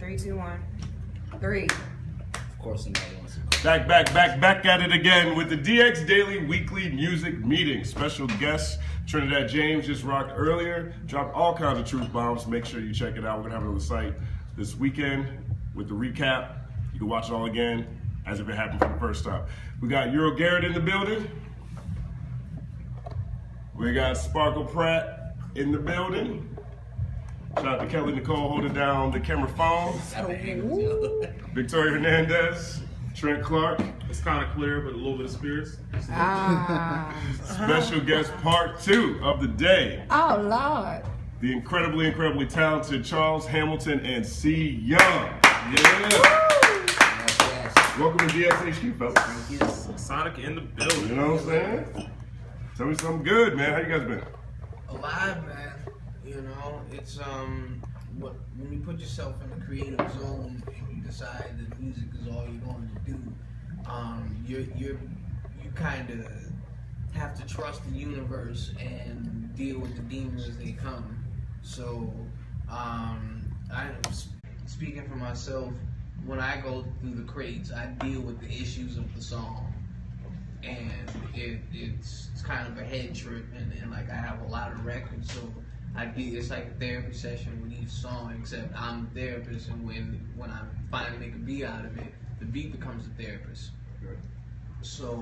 3, 2, 1. 3. Of course, somebody wants to go. Back at it again with the DX Daily Weekly Music Meeting. Special guest Trinidad James just rocked earlier. Dropped all kinds of truth bombs. Make sure you check it out. We're gonna have it on the site this weekend with the recap. You can watch it all again as if it happened for the first time. We got Euro Garrett in the building. We got Sparkle Pratt in the building. Shout out to Kelly Nicole holding down the camera phone. Victoria Hernandez, Trent Clark. It's kind of clear, but a little bit of spirits. Special guest part 2 of the day. Oh, Lord. The incredibly talented Charles Hamilton and C. Young. Yeah. Welcome to DXHQ, fellas. Thank you. Sonic in the building. You know what I'm saying? Tell me something good, man. How you guys been? Alive, man. You know, it's when you put yourself in a creative zone and you decide that music is all you're going to do, you kind of have to trust the universe and deal with the demons as they come. So, speaking for myself, when I go through the crates, I deal with the issues of the song, and it's kind of a head trip, and like I have a lot of records, so it's like a therapy session with each song, except I'm the therapist, and when I finally make a beat out of it, the beat becomes the therapist. Good. So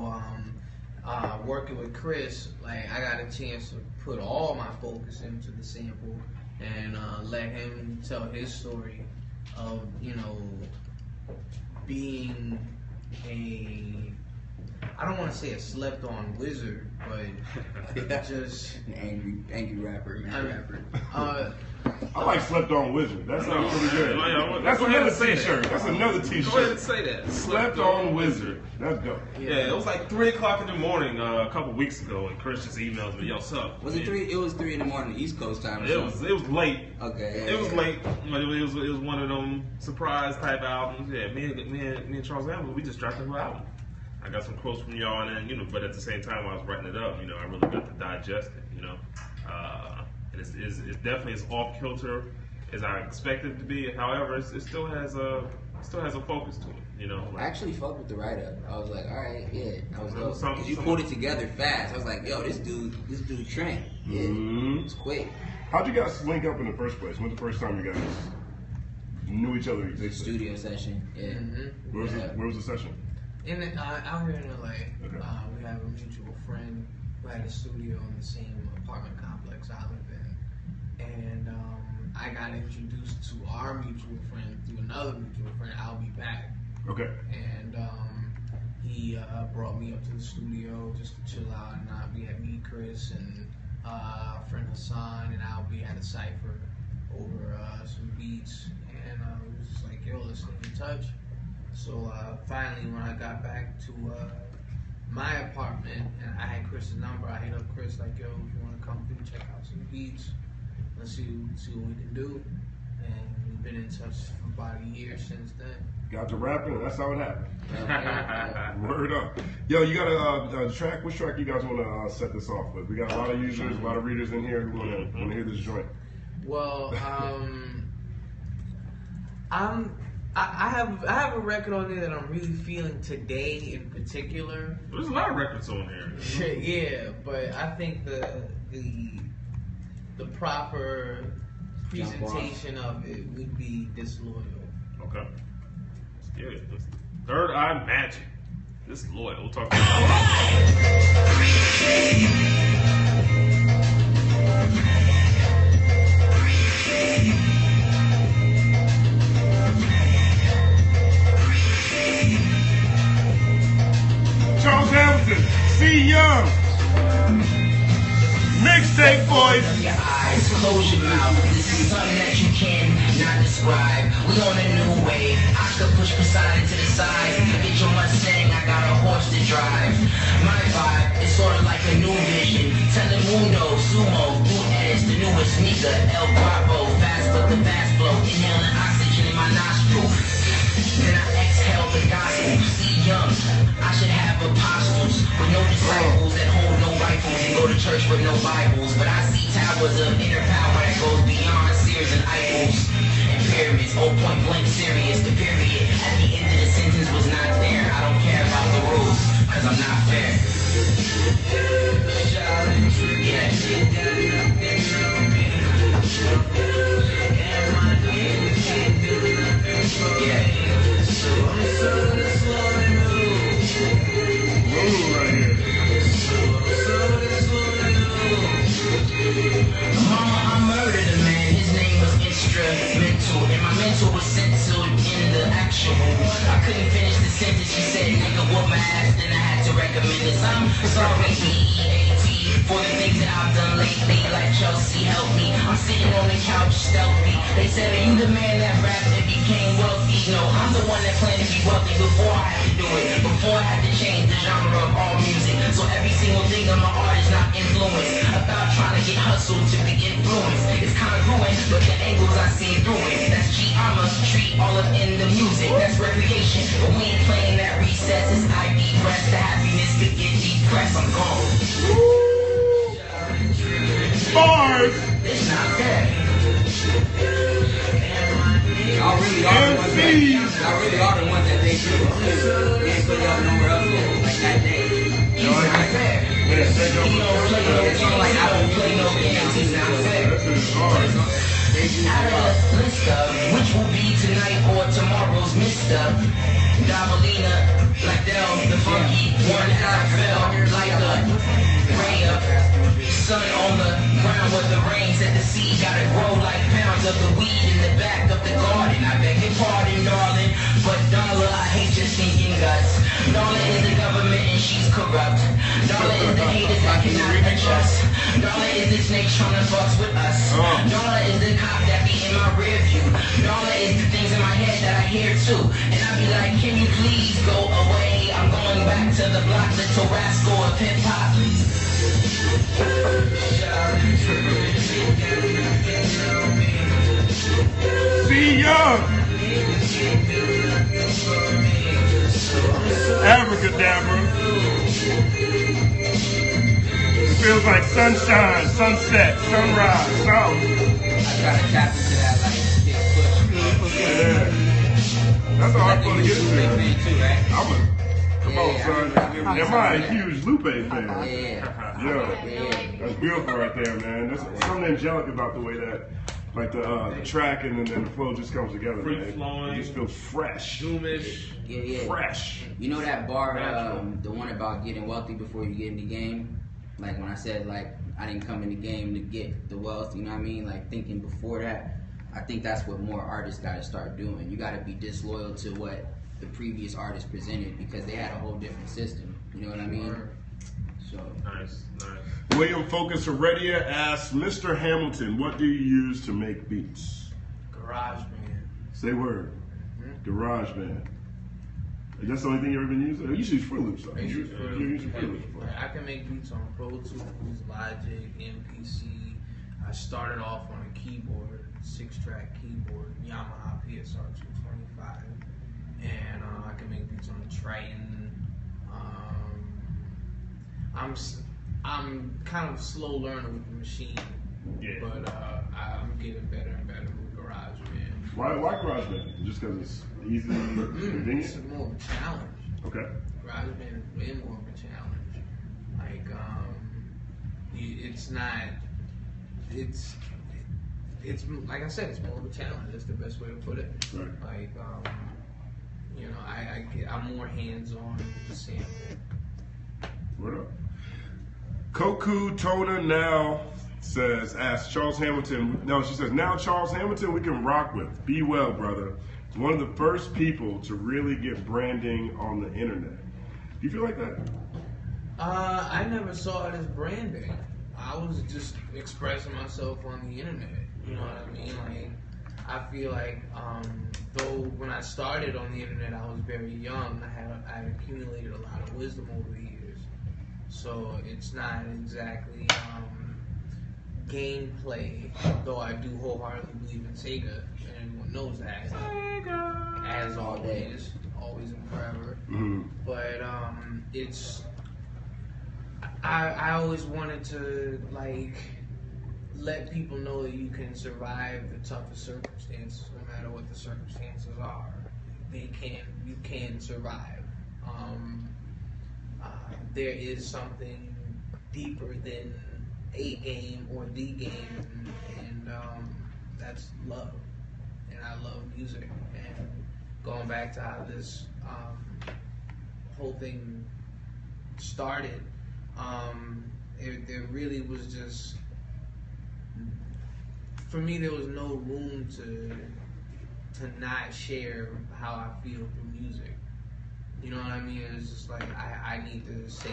working with Chris, like I got a chance to put all my focus into the sample and let him tell his story of, you know, being I don't want to say a slept-on wizard, but just an angry rapper, mad rapper. I like Slept On Wizard. That sounds pretty good. That's Go ahead another and say t-shirt. that. That's another t-shirt. Go ahead and say that. Slept On Wizard. That's dope. Yeah, it was like 3 o'clock in the morning a couple weeks ago, and Chris just emailed me, "Yo, what's up?" Was it 3? It was 3 in the morning, East Coast time. It was late. Okay. It was late, but it was one of them surprise type albums. Yeah, me and Charles Hamilton, we just dropped a new album. I got some quotes from y'all, and then, but at the same time I was writing it up, I really got to digest it, and it's definitely as off kilter as I expected it to be. However, it still has a focus to it, I actually fucked with the write-up. I was like, all right, yeah. I was dope. Some- Because you pulled it together fast. I was like, yo, this dude Trent. Yeah, it's quick. How'd you guys link up in the first place? When's the first time you guys knew each other existed? Studio session, yeah. Mm-hmm. Where was the session? Out here in LA, Okay. we have a mutual friend who had a studio in the same apartment complex I live in, and I got introduced to our mutual friend through another mutual friend. I'll be back. Okay. And he brought me up to the studio just to chill out, and we had me, Chris, and our friend Hassan, and I'll be at a cipher over some beats, and it was just like, yo, let's stay in touch. So finally, when I got back to my apartment and I had Chris's number, I hit up Chris like, yo, if you want to come through, check out some beats, let's see what we can do. And we've been in touch for about a year since then. Got to rapping, and that's how it happened. Word up. Yo, you got a track? Which track you guys want to set this off with? We got a lot of users, a lot of readers in here who want to hear this joint. Well, I have a record on there that I'm really feeling today in particular. There's a lot of records on there. Yeah, but I think the proper presentation of it would be Disloyal. Okay. Let's get it. Third Eye Magic. Disloyal. We'll talk about that. Charles Hamilton, C. Young, mixtape boys. Your eyes, close your mouth. This is something that you cannot describe. We on a new wave. I could push Poseidon to the side. Get your Mustang, I got a horse to drive. My vibe is sort of like a new vision. Telemundo, Sumo, New Edits, the newest sneaker. El Guapo, fast but the fast flow. Inhaling oxygen in my nostril. Then I exhale the gospel. See young, I should have apostles with no disciples that hold no rifles and go to church with no Bibles. But I see towers of inner power that goes beyond serious spheres and eyeballs and pyramids. Oh, point blank serious, the period at the end of the sentence was not there. I don't care about the rules, cause I'm not fair. Mama, I murdered a man, his name was instrumental, and my mental was censored in the actual. I couldn't finish the sentence, she said, nigga, whoop my ass, then I had to recommend this. I'm sorry, B-E-A-T, for the things that I've done lately, like Chelsea, help me. I'm sitting on the couch, stealthy. They said, are you the man that rapped and became wealthy? No, I'm the one that planned to be wealthy before I had to do it, before I had to change the genre of all music. So every single thing of my art is not influenced, about trying to get hustled to be influenced. It's congruent, but the angles I see through it. That's G, I'ma treat all of in the music. That's recreation, but we ain't playing that recess. It's IV press, the happiness could get depressed. I'm gone. Bars! It's not fair. Y'all really are the ones that, y'all really are the ones that they do. They ain't put y'all nowhere else like that day. He's not fair. He don't play no game like I don't play no games. He's not fair. Out of the list of which will be tonight or tomorrow's missed up. Dabalina, like them, the funky one I fell like a ray of sun on the ground where the rain set the seed. Gotta grow like pounds of the weed in the back of the garden. I beg your pardon, darling, but Darla, I hate your stinking guts. Darla is the government and she's corrupt. Darla is the haters that cannot adjust. Darla is the snakes trying to fuck with us. Darla is the cop that be in my rear view. Darla is the things in my head that I hear too. And I be like, can you please go away? I'm going back to the block, the Tarasco of hip-hop. See Young! Abracadabra. It feels like sunshine, sunset, sunrise, sun. I try to tap into that like big push. Yeah. That's a hard one to get Lupe into. fan too, right? Come on, son. Am I a huge Lupe fan? Yeah. Yeah. That's beautiful right there, man. There's something angelic about the way that, like the track and then the flow just comes together, Free man. flowing. It just feels fresh. Doomish. Yeah. Fresh. You know that bar, the one about getting wealthy before you get in the game? Like when I said like I didn't come in the game to get the wealth, you know what I mean? Like thinking before that, I think that's what more artists gotta start doing. You gotta be disloyal to what the previous artists presented because they had a whole different system. You know what I mean? So Nice. William Focus Heredia asks, Mr. Hamilton, what do you use to make beats? GarageBand. Say word. GarageBand. Is that the only thing you've ever been using? You use Fruit Loops though. I use Fruit You Loops. use Fruit Loops. I can make beats on Pro Tools, Logic, MPC. I started off on a keyboard, 6-track keyboard, Yamaha PSR 225, and I can make beats on the Triton. I'm kind of a slow learner with the machine, but I'm getting better and better with GarageBand. Why GarageBand? Just because it's easy and convenient? It's more of a challenge. Okay. GarageBand is way more of a challenge. Like, it's not. It's like I said, it's more of a challenge. That's the best way to put it. Right. Like, I'm more hands-on with the sample. Word up. Koku Tona now asks Charles Hamilton. No, she says, now Charles Hamilton we can rock with. Be well, brother. He's one of the first people to really get branding on the internet. Do you feel like that? I never saw it as branding. I was just expressing myself on the internet. You know what I mean? Like, I feel like, though when I started on the internet, I was very young. I had accumulated a lot of wisdom over the years. So it's not exactly gameplay, though I do wholeheartedly believe in Sega, and everyone knows that. Sega! As always and forever. Mm-hmm. But I always wanted to like let people know that you can survive the toughest circumstances, no matter what the circumstances are. You can survive. There is something deeper than a game or the game, and that's love. And I love music. And going back to how this whole thing started, there really was just, for me, there was no room to not share how I feel through music. You know what I mean? It's just like I need to say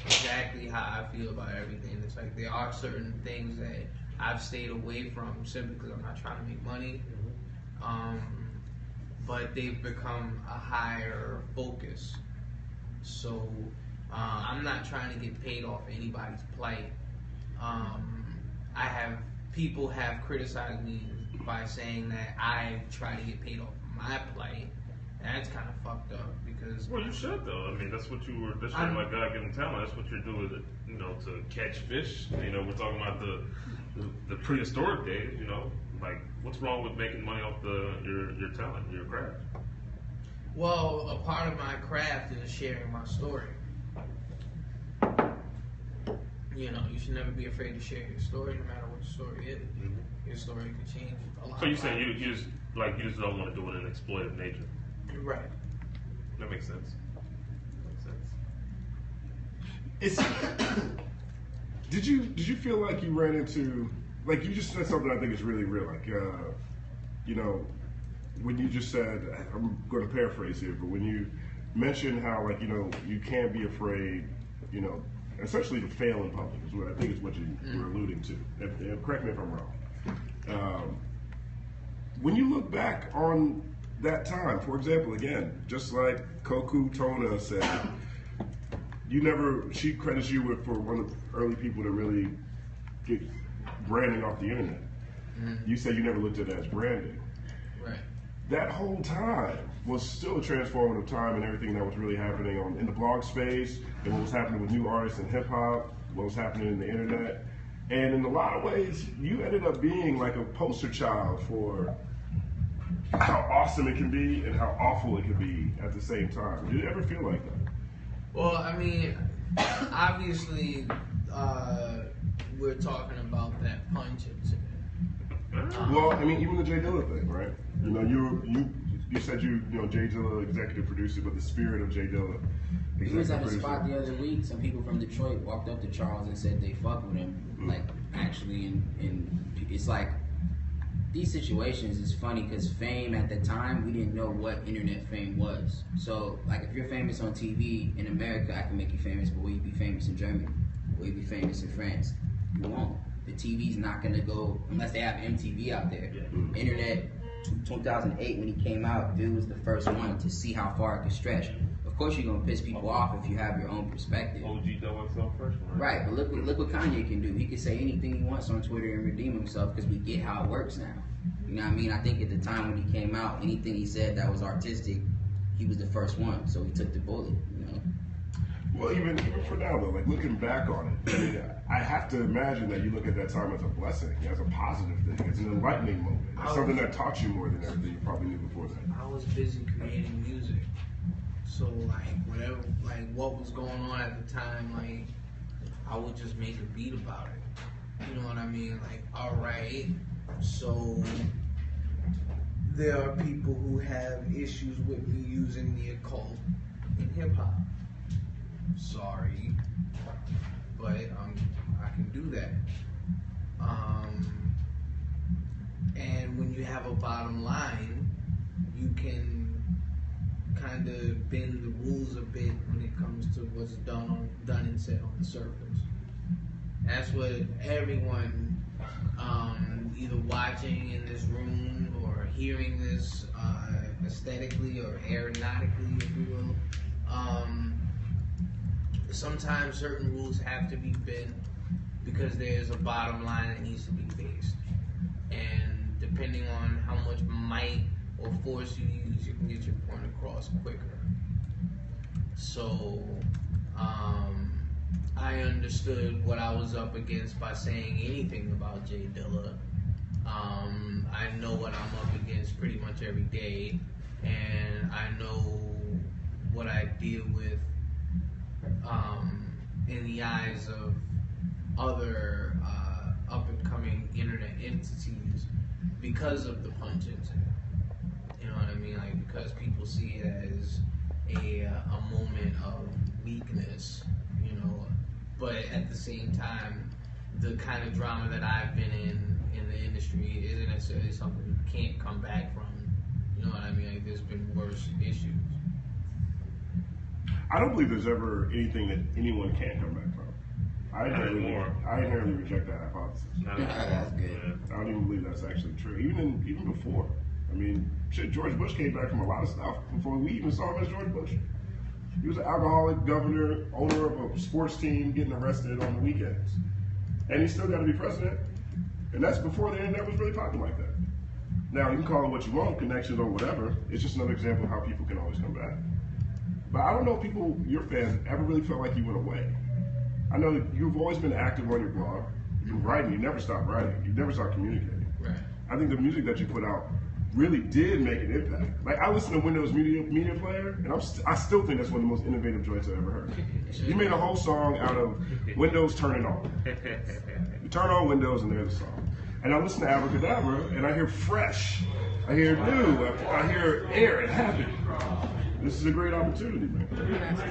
exactly how I feel about everything. It's like there are certain things that I've stayed away from simply because I'm not trying to make money. But they've become a higher focus. So I'm not trying to get paid off anybody's plight. People have criticized me by saying that I try to get paid off my plight. That's kind of fucked up because. Well, you should though. I mean, that's what you were. That's your like God-given talent. That's what you're doing. To catch fish. We're talking about the prehistoric days. Like what's wrong with making money off your talent, your craft? Well, a part of my craft is sharing my story. You should never be afraid to share your story, no matter what your story is. Mm-hmm. Your story could change a lot. So you're saying you just don't want to do it in an exploitive nature? Right. That makes sense. Did you feel like you ran into, like you just said something I think is really real, like when you just said, I'm going to paraphrase here, but when you mentioned how you can't be afraid, essentially to fail in public is what I think is what you were alluding to. And correct me if I'm wrong. When you look back on that time, for example, again, just like Koku Tona said, she credits you for one of the early people to really get branding off the internet. You said you never looked at it as branding. Right. That whole time was still a transformative time and everything that was really happening in the blog space, and what was happening with new artists in hip hop, what was happening in the internet. And in a lot of ways, you ended up being like a poster child for how awesome it can be and how awful it can be at the same time. Did it ever feel like that? Well, I mean, obviously, we're talking about that punch incident. Well, I mean, even the Jay Dilla thing, right? You said Jay Dilla executive producer, but the spirit of Jay Dilla. He was at a spot the other week. Some people from Detroit walked up to Charles and said they fuck with him. Like actually, and it's like these situations is funny because fame at the time we didn't know what internet fame was. So like if you're famous on TV in America, I can make you famous, but will you be famous in Germany? Will you be famous in France? You won't. The TV's not gonna go unless they have MTV out there. Internet, 2008 when he came out, dude was the first one to see how far it could stretch. Of course you're gonna piss people off if you have your own perspective. OG XXL freshman. Right, but look what Kanye can do. He can say anything he wants on Twitter and redeem himself because we get how it works now. You know what I mean? I think at the time when he came out, anything he said that was artistic, he was the first one, so he took the bullet. Well, even for now though, like looking back on it, I mean, I have to imagine that you look at that time as a blessing, as a positive thing. It's an enlightening moment. It's something that taught you more than everything you probably knew before that. I was busy creating music, so what was going on at the time, I would just make a beat about it. You know what I mean? Like, all right, so there are people who have issues with me using the occult in hip hop. Sorry, but I can do that. And when you have a bottom line, you can kind of bend the rules a bit when it comes to what's done and said on the surface. That's what everyone, either watching in this room or hearing this aesthetically or aeronautically, if you will. Sometimes certain rules have to be bent because there's a bottom line that needs to be faced. And depending on how much might or force you use, you can get your point across quicker. So, I understood what I was up against by saying anything about Jay Dilla. I know what I'm up against pretty much every day, and I know what I deal with in the eyes of other up-and-coming internet entities because of the pun incident. You know what I mean? Like, because people see it as a moment of weakness, you know. But at the same time, the kind of drama that I've been in the industry isn't necessarily something you can't come back from. You know what I mean? Like, there's been worse issues. I don't believe there's ever anything that anyone can't come back from. I inherently reject that hypothesis. That's good. I don't even believe that's actually true. Even before. I mean, shit, George Bush came back from a lot of stuff before we even saw him as George Bush. He was an alcoholic governor, owner of a sports team, getting arrested on the weekends. And he still got to be president. And that's before the internet was really popping like that. Now, you can call it what you want, connections or whatever. It's just another example of how people can always come back. But I don't know if people, your fans, ever really felt like you went away. I know that you've always been active on your blog. You're writing. You never stop writing. You never stop communicating. Right. I think the music that you put out really did make an impact. Like, I listen to Windows Media Player, and I still think that's one of the most innovative joints I ever heard. You made a whole song out of Windows turning on. You turn on Windows, and there's a song. And I listen to Abracadabra, and I hear fresh. I hear new. I hear air and happy. This is a great opportunity, man.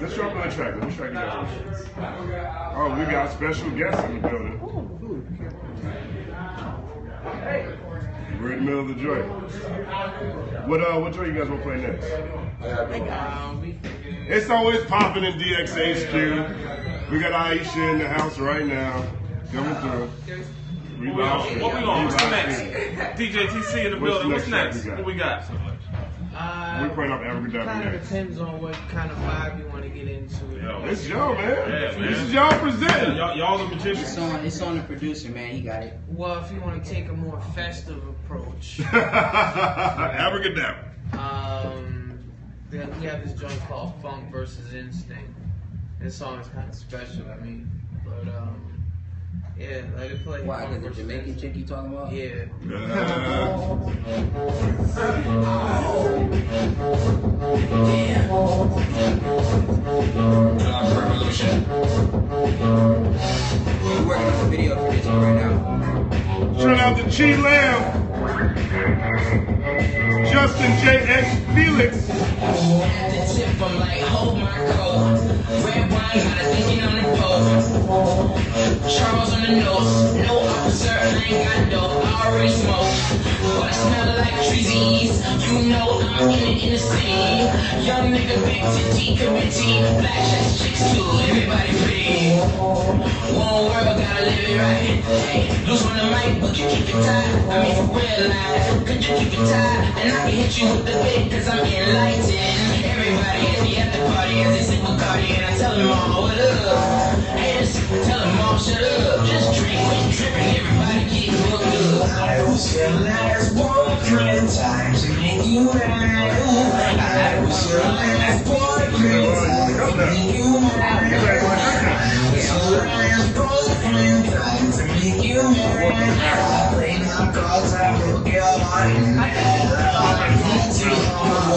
Let's drop another track. Let me track you guys. Oh, we got special guests in the building. We're in the middle of the joint. What joint you guys want to play next? It's always popping in DXHQ. We got Aisha in the house right now, coming through. What we on? What's next? DJ TC in the building. What's next? What we got? We're playing off Abracadabra Kind of next. depends on what kind of vibe you want to get into. It's y'all, man. Yeah, man. This is y'all presenting. Y'all the magicians. It's on the producer, man. He got it. Well, if you want to take a more festive approach, Abracadabra. then we have this joint called Funk versus Instinct. This song is kind of special, I mean, but yeah, let it play. Why? Funk Because the versus Jamaican Instinct. chick you talking about? Yeah. Revolution. We're working on a video for this one right now. Shout out to Chi Lamb, Justin J.X. Felix. The tip, I'm like, hold my coat. Red wine, got a thinking on the pole. Charles on the nose, no officer, I ain't got dope, I already smoke. But I smell like trees, you know I'm in the city. Young nigga, big titty, committee, black chest chicks too, everybody pretty. One world, gotta live it right. Hey, loose on the mic, but you keep it tight. I mean, for real life, could you keep it tight? And I can hit you with the bit, cause I'm enlightened. Everybody at the after party as they sip a Bacardi, and I tell them all, what up? Haters, tell them all, shut up. Just drink, quit tripping, everybody get hooked up. I was your last boyfriend, time to make you mad. I was your last boyfriend, time to make you mad. I was your last boyfriend, time to make you mad. I played my cards, I broke your heart.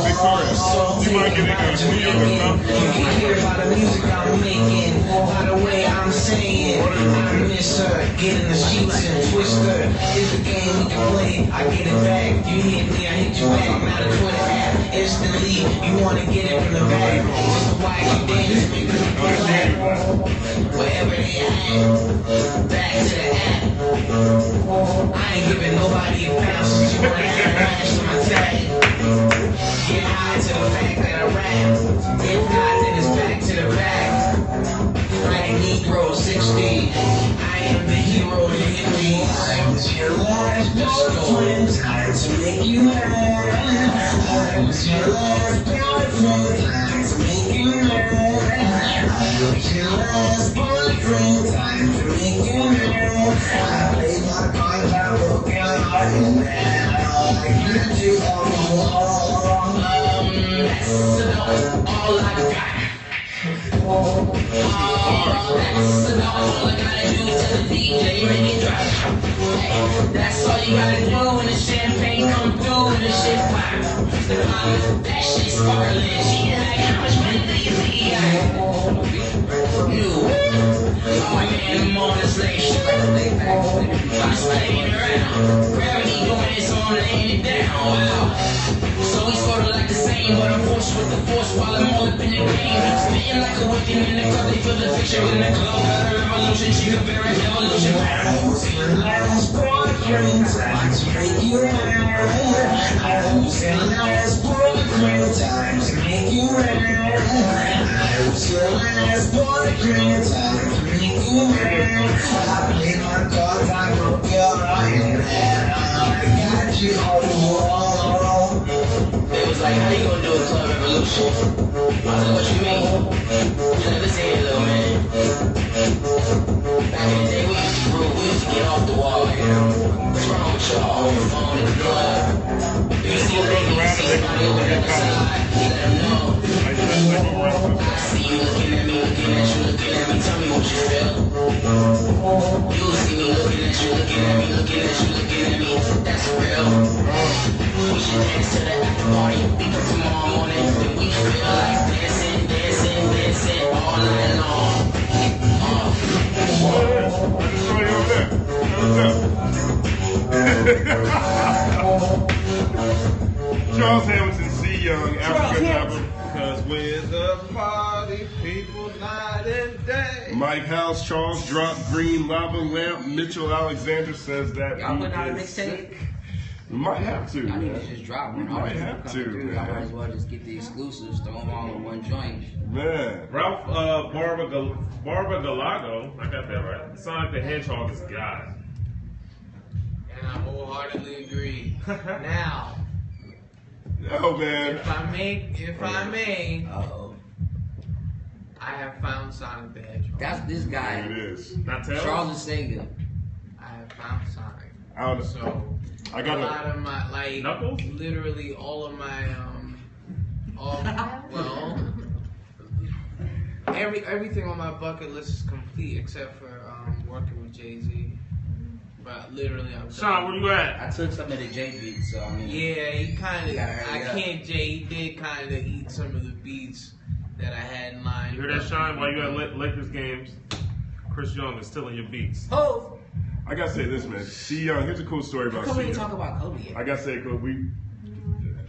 Victoria, you might get it because New York is not. You can hear by the music I'm making, by the way I'm saying. I miss her, get in the sheets and twist her. It's a game we can play, I get it back. You hit me, I hit you back. I'm out of Twitter app, instantly. You wanna get it from the back. Just why you dance, wherever they at. Back to the app. I ain't giving nobody a bounce. You wanna have rash on my tag. Get high to the fact that I rap. Get high, then it's back to the back. Like Negro 60. I am the hero to hit me. I was your last boyfriend, time to make you mad. I was your last boyfriend, time to make you mad. I was your last boyfriend, time to make you mad. I played my cards, I broke your heart, and now I get you on the wall. That's about all I got. All I gotta do is tell the DJ, ready, drop. Hey, that's all you gotta do when the champagne come through and the shit pop. That shit sparkling. She like, how much money do you think he got? New. Oh man, I'm on this late shit. I'm staying around. Gravity going, it's on, laying it down. Wow. So we sort of like the same, but I'm forced with the force while I'm all up in the game. Spitting like a wicked in the club, they feel the picture in the club. Got a revolution, she could bear an evolution. Last boyfriend time to make you mad. I was your last boyfriend time to make you mad. I was your last boyfriend time to make you mad. I played my cards, I broke your heart, and I got you on the wall. They was like, how you gonna do a club revolution? I said, what you mean? You never seen it, little man. Back in the day, we used to rule, we used to get off the wall, you know. What's wrong with y'all on the phone in the club? You used to see a lady, you see somebody over the other side, you let them know. I see you looking at me, tell me what you feel. You see me looking at you, that's real. We should dance to the after party, beat up tomorrow morning, then we feel like dancing all night long. Charles Hamilton, C. Young, African album. Because we're the party people night and day. Mike House, Charles Drop, Green Lava Lamp, Mitchell Alexander says that Y'all putting out a beat is mixtape? sick. We might have to. I need man. to just drop We one. might have to, I might as man. well just get the exclusives, throw them all in one joint. Man. Ralph Barbagalago, I got that right. Sonic the Hedgehog is God. And I wholeheartedly agree. Now, Oh, man. if I may, Uh-oh. I have found Sonic the Hedgehog. That's this guy. It is. Not tell. Charles Sega. I have found Sonic. I don't know. So I got a lot of my Knuckles? literally all of my everything on my bucket list is complete except for working with Jay-Z. But literally, I'm Sean, where you at? I took some of the J beats, so I mean. Yeah, he kind of. You gotta hurry up. He did kind of eat some of the beats that I had in mind. You hear that, Sean? While you at Lakers games, Chris Young is stealing your beats. Oh! I gotta say this, man. C. Young, here's a cool story How about come C. we didn't Young. talk about Kobe yet? I gotta say, we.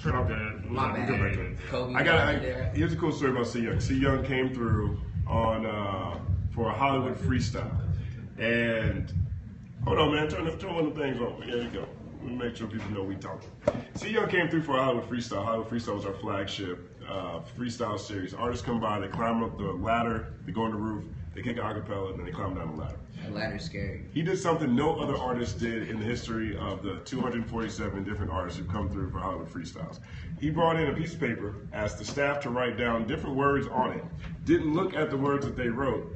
My bad. Kobe. Here's a cool story about C. Young. C. Young came through on for a Hollywood freestyle, and hold on, man, turn one of the things on. There you go. Let me make sure people know we talking. C. Young came through for a Hollywood freestyle. Hollywood freestyle was our flagship freestyle series. Artists come by, they climb up the ladder, they go on the roof, they kick an acapella, and then they climb down the ladder. That ladder's scary. He did something no other artist did in the history of the 247 different artists who've come through for Hollywood Freestyles. He brought in a piece of paper, asked the staff to write down different words on it, didn't look at the words that they wrote,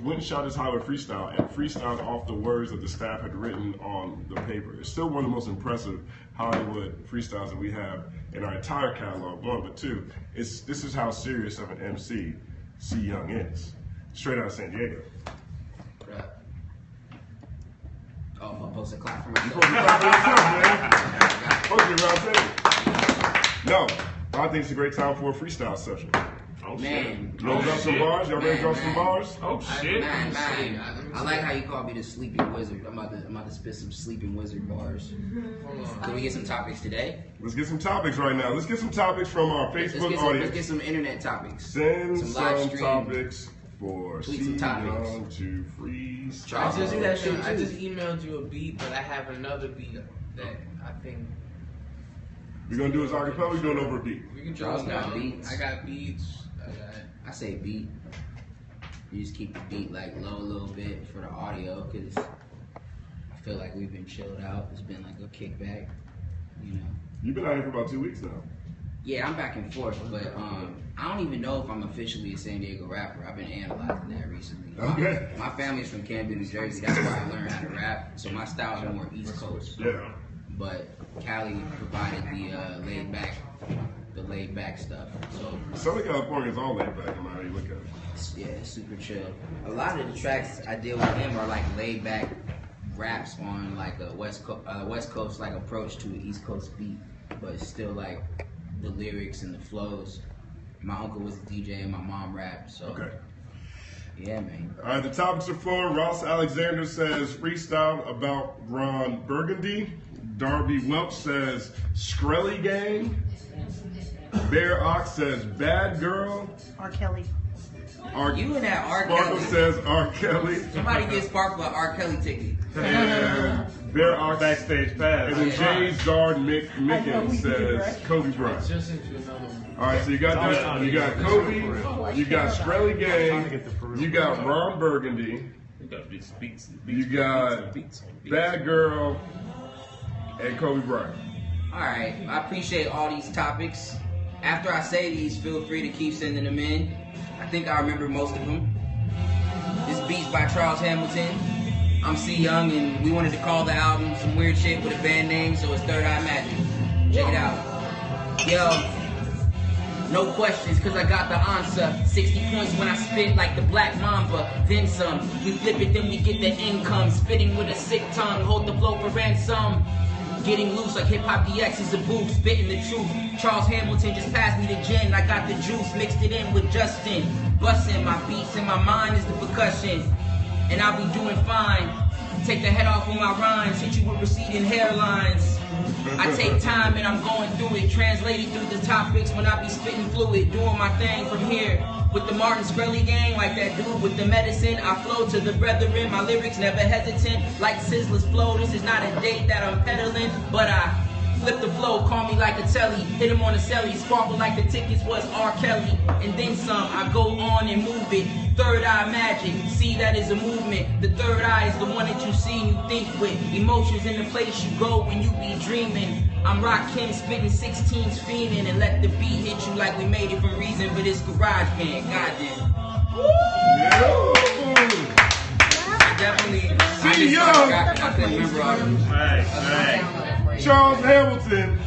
went and shot his Hollywood freestyle and freestyled off the words that the staff had written on the paper. It's still one of the most impressive Hollywood freestyles that we have in our entire catalog, one, but two, this is how serious of an MC C. Young is. Straight out of San Diego. Bruh. Oh, I'm supposed to clap for You myself. supposed to be proud of yourself, man. No, I think it's a great time for a freestyle session. Oh, Man. You want to drop some bars? Y'all ready to drop some bars? Oh, shit. Man. I like how you call me the sleeping wizard. I'm about to spit some sleeping wizard bars. Hold on. Can we get some topics today? Let's get some topics right now. Let's get some topics from our Facebook Let's audience. get some internet topics. Send some live some stream. topics for Tweet C. some topics. Young to freeze. Charles I just, do that shit I too. just emailed you a beat, but I have another beat that I think We're gonna do his acapella. We're doing over a beat. we can Charles do. got beats. I got beats. I say beat. You just keep the beat like low a little bit for the audio, cause I feel like we've been chilled out. It's been like a kickback, you know. You've been out here for about 2 weeks now. Yeah, I'm back and forth, but I don't even know if I'm officially a San Diego rapper. I've been analyzing that recently. Okay. My family's from Camden, New Jersey. That's where I learned how to rap. So my styles are more East Coast. Yeah. But Cali provided the laid back laid back stuff. So Southern California is all laid back, no matter how you look at it. yeah, it's super chill. A lot of the tracks I deal with him are like laid back raps on like a West Coast like approach to an East Coast beat, but it's still like the lyrics and the flows. My uncle was a DJ and my mom rapped, so Okay. yeah, man. All right, the topics are full. Ross Alexander says freestyle about Ron Burgundy. Darby Welch says Skrelly Gang. Bear Ox says Bad Girl. R. Kelly. You and that R. Sparkle Kelly. says R. Kelly. Somebody get Sparkle an R. Kelly ticket. And Bear Ox. Backstage pass. And then Jay Zard Mickens says Kobe Bryant. Just into another one. All right, so you got that. You got Kobe. You got Skrelly Gang. You got Ron Burgundy. You got beats. You got Bad Girl and Kobe Bryant. All right, I appreciate all these topics. After I say these, feel free to keep sending them in. I think I remember most of them. This beat's by Charles Hamilton. I'm C Young, and we wanted to call the album some weird shit with a band name, so it's Third Eye Magic. Check it out. Yo, no questions, cause I got the answer. 60 points when I spit like the Black Mamba. Then some. We flip it, then we get the income. Spitting with a sick tongue, hold the flow for ransom. Getting loose like HipHopDX is a booth, spitting the truth. Charles Hamilton just passed me the gin. I got the juice, mixed it in with Justin. Bustin' my beats in my mind is the percussion. And I'll be doing fine. Take the head off of my rhymes, hit you with receding hairlines. I take time and I'm going through it, translated through the topics when I be spitting fluid, doing my thing from here. With the Martin Skrelly gang, like that dude with the medicine, I flow to the brethren, my lyrics never hesitant, like Sizzler's flow. This is not a date that I'm peddling, but I flip the flow, call me like a telly, hit him on the celly, sparkle like the tickets was R. Kelly, and then some, I go on and move it. Third eye magic, see that is a movement. The third eye is the one that you see and you think with. Emotions in the place you go when you be dreaming. I'm Rakim spitting 16s fiending and let the beat hit you like we made it from Reason for this garage band. Goddamn. I definitely, I just started rapping, I couldn't remember all of them. Right. Charles Hamilton.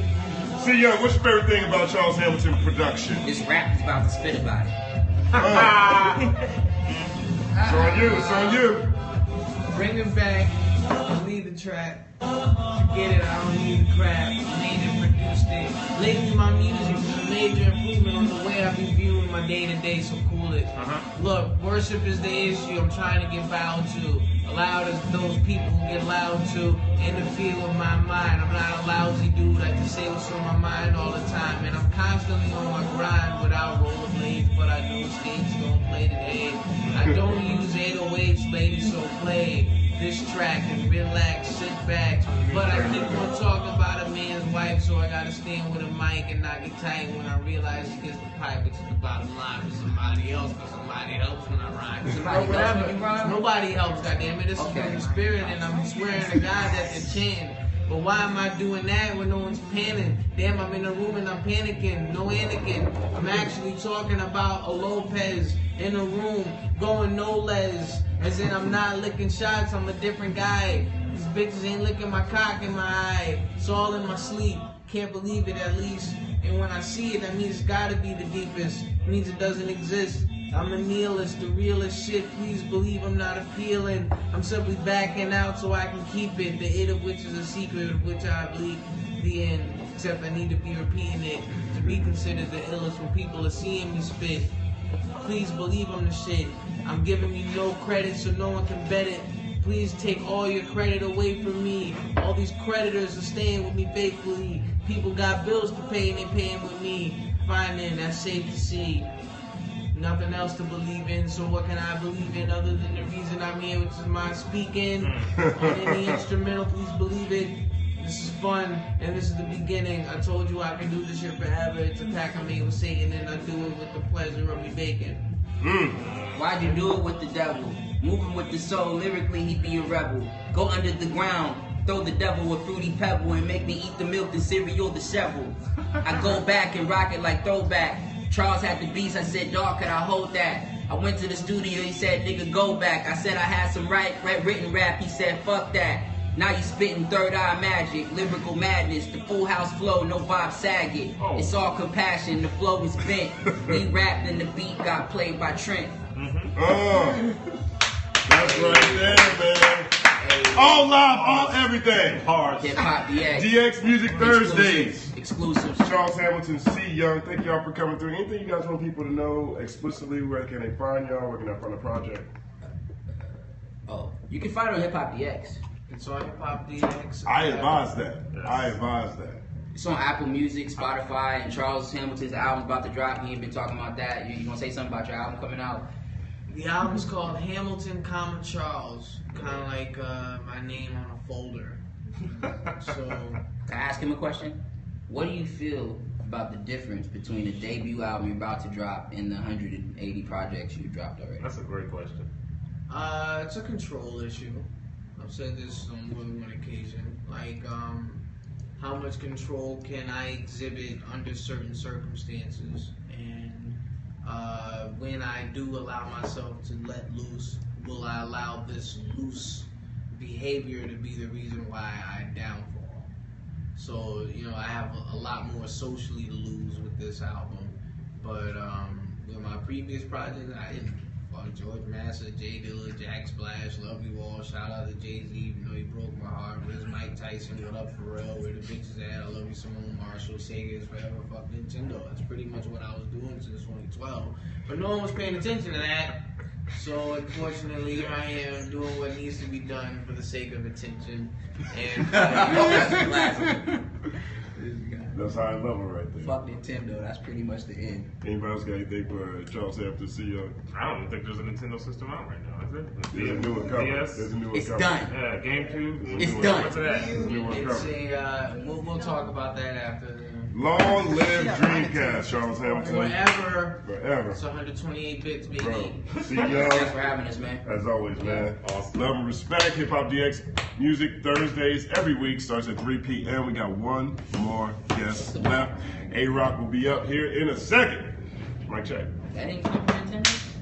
See, yo, what's your favorite thing about Charles Hamilton production? This rap is about to spit about it. It's on you. It's on you. Bring it back, leave the track. Forget it, I don't need the crap. Made it, produced it. Lately my music is a major improvement on the way I be viewing my day-to-day, so cool it. Look, worship is the issue I'm trying to get bowed to. Allowed as those people who get loud to interfere with my mind. I'm not a lousy dude, I just say what's on my mind all the time. And I'm constantly on my grind without rollerblades, but I know skates don't play today. I don't use 808s, ladies, so play this track and relax, sit back. But I keep on talking about a man's wife, so I gotta stand with a mic and not get tight when I realize he gets the pipe, which is the bottom line for somebody else, because somebody helps when I rhyme. Somebody helps when you rhyme? Nobody helps, goddammit. This is the spirit, and I'm swearing to God that they're chanting. But why am I doing that when no one's panning? Damn, I'm in a room and I'm panicking. No Anakin. I'm actually talking about a Lopez in a room going no les. As in I'm not licking shots, I'm a different guy. These bitches ain't licking my cock in my eye. It's all in my sleep. Can't believe it at least. And when I see it, that means it's gotta be the deepest. It means it doesn't exist. I'm a nihilist, the realest shit. Please believe I'm not appealing. I'm simply backing out so I can keep it. The it of which is a secret of which I believe the end. Except I need to be repeating it to be considered the illest when people are seeing me spit. Please believe I'm the shit. I'm giving you no credit so no one can bet it. Please take all your credit away from me. All these creditors are staying with me faithfully. People got bills to pay and they paying with me. Fine then, that's safe to see. Nothing else to believe in, so what can I believe in other than the reason I'm here, which is my speaking. On any instrumental, please believe it. This is fun, and this is the beginning. I told you I can do this shit forever. It's a pact I made with Satan, and I do it with the pleasure of me baking. Why'd you do it with the devil? Moving with the soul, lyrically he be a rebel. Go under the ground, throw the devil a fruity pebble, and make me eat the milk and cereal disheveled. I go back and rock it like throwback. Charles had the beats, I said, dog, could I hold that? I went to the studio, he said, nigga, go back. I said I had some written rap, he said, fuck that. Now you spitting third eye magic, lyrical madness, the full house flow, no Bob Saget. Oh. It's all compassion, the flow is bent. We rapped and the beat got played by Trent. That's right there, man. All live, all everything. Hard. HipHopDX. DX Music Thursdays. Exclusives. Charles Hamilton, C. Young, thank y'all for coming through. Anything you guys want people to know explicitly? Where can they find y'all? Where can they find the project? Oh, you can find it on HipHopDX. It's on HipHopDX. I advise that. I advise that. It's on Apple Music, Spotify, and Charles Hamilton's album's about to drop. He ain't been talking about that. You gonna say something about your album coming out? The album's called Hamilton, Charles. Kind of like my name on a folder. So, Can I ask him a question? What do you feel about the difference between the debut album you're about to drop and the 180 projects you've dropped already? That's a great question. it's a control issue. I've said this on more than one occasion. Like, how much control can I exhibit under certain circumstances? And when I do allow myself to let loose, will I allow this loose behavior to be the reason why I downfall? So, I have a lot more socially to lose with this album. But with my previous project, I didn't. Fuck George Massa, Jay Dilla, Jack Splash, love you all. Shout out to Jay-Z, even though he broke my heart. Where's Mike Tyson? What up, Pharrell? Where the bitches at? I love you, Simone Marshall. Sega is forever. Fuck Nintendo. That's pretty much what I was doing since 2012. But no one was paying attention to that. So unfortunately, here I am doing what needs to be done for the sake of attention. And That's high level right there. Fuck Nintendo, that's pretty much the end. Anybody else got anything for Charles Hamilton, C. Young? I don't think there's a Nintendo system out right now, is it? There's a new one coming. DS? There's a new one It's coming. done. Yeah, GameCube. It's done. What's that? There's a new one it's coming. we'll talk about that after. Long live Dreamcast, Charles Hamilton. Forever. Forever. It's 128 bits, baby. Bro, C. Thanks Young, for having us, man. as always, man. Awesome. Love and respect. HipHopDX Music Thursdays every week starts at 3 p.m. We got one more guest left. A-Rock will be up here in a second. Mic check. That ain't coming from Nintendo?